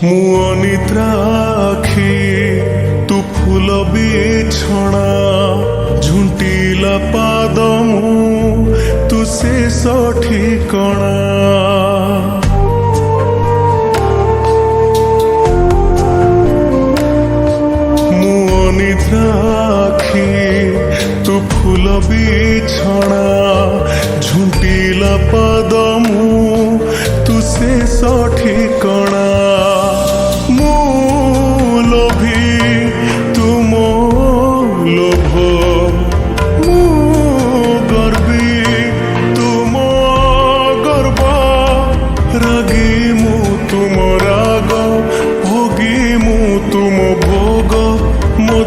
ମୁଁ ଅନିଦ୍ରା ଆଖି ତୁ ଫୁଲ ବିଛଣା ଝୁଣ୍ଟିଲା ପାଦ ମୁଁ ତୁ ଶେଷ ଠିକଣା ମୁଁ ଅନିଦ୍ରା ଆଖି ତୁ ଫୁଲ ବିଛଣା ଝୁଣ୍ଟିଲା ପାଦ ମୁଁ ତୁ ଶେଷ ଠିକଣା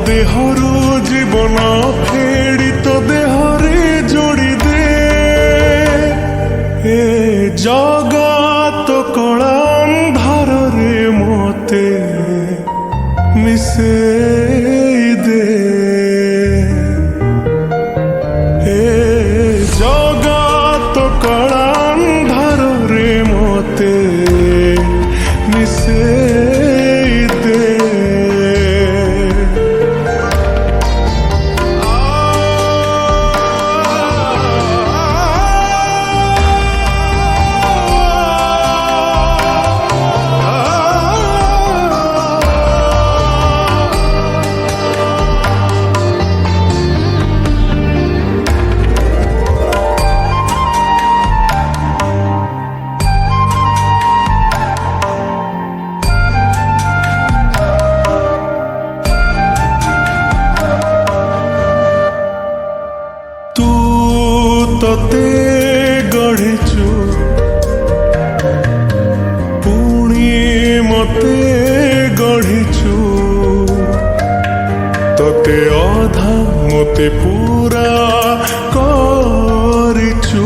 ଦେହରୁ ଜୀବନ ଫେଡ଼ି ତ ଦେହରେ ଯୋଡ଼ି ଦେ ଏ ଜଗତ କଳା ଅନ୍ଧାରରେ ମୋତେ ମିଶେଇ ଦେ ଏ ଜଗତ କଳା ଅନ୍ଧାରରେ ମୋତେ ମିଶେଇ ଦେ ତତେ ଗଢ଼ିଛୁ ପୁଣି ମତେ ଗଢ଼ିଛୁ ତତେ ଅଧା ମତେ ପୁରା କରିଛୁ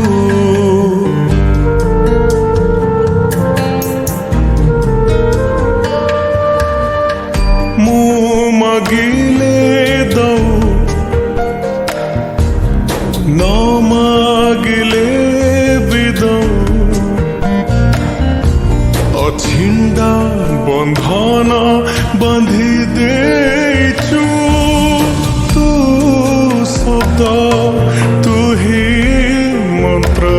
ମୁଁ ମାଗିଲେ ଦଉ ନ ମାଗିଲେ ବି ଦଉ ଅଛିଣ୍ଡା ବନ୍ଧନ ବାନ୍ଧି ଦେଇଛୁ ତୁ ଶବ୍ଦ ତୁ ହି ମନ୍ତ୍ର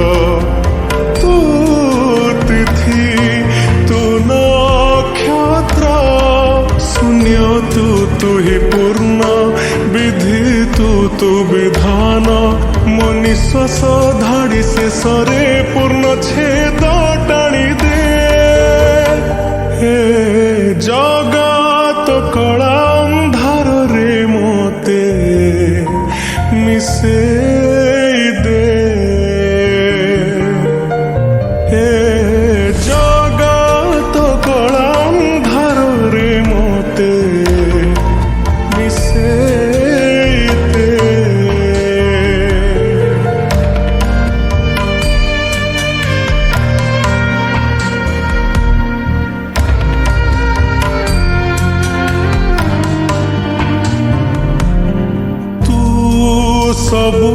ତୁ ତିଥି ତୁ ନକ୍ଷତ୍ର ଶୂନ୍ୟ ତୁ ହି ପୂର୍ଣ୍ଣ ବିଧି ତୁ ବିଧାନ ମୋ ନିଶ୍ୱାସ ଧାଡ଼ି ଶେଷରେ ପୂର୍ଣ୍ଣ ଛେଦ ଟାଣି ଦେ ହେ ଜଗତ କଳା ଅନ୍ଧାରରେ ମୋତେ ମିଶେଇ ଦେ ହେ ଜଗତ କଳା ଅନ୍ଧାରରେ ମୋତେ ସବୁ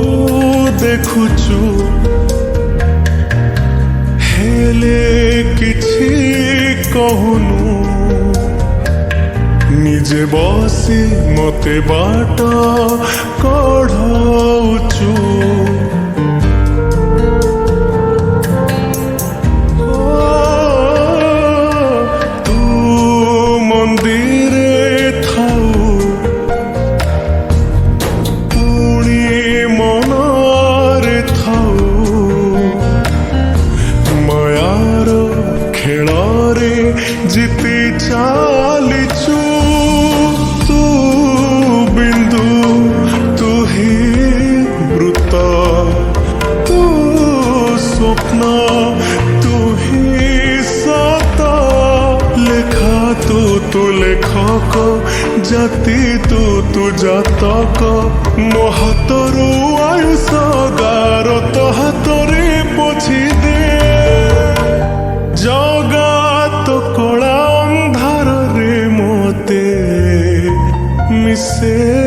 ଦେଖୁଛୁ ହେଲେ କିଛି କହୁନୁ ନିଜେ ବସି ମୋତେ ବାଟ କଢ଼ଉଛୁ ତୁ ମନ୍ଦିରେ ଥାଉ ଜିତି ଚାଲିଛୁ ତୁ ବିନ୍ଦୁ ତୁ ହି ବୃତ୍ତ ତୁ ସ୍ୱପ୍ନ ତୁ ହି ସତ ଲେଖା ତୁ ଲେଖକ ଜାତି ତୁ ଜାତକ ମୋ ହାତରୁ ଆୟୁଷ ଗାର ତୋ ହାତରେ ପୋଛି ଦେ ଜଗତ କଳା ଅନ୍ଧାରରେ ମୋତେ ମିଶେ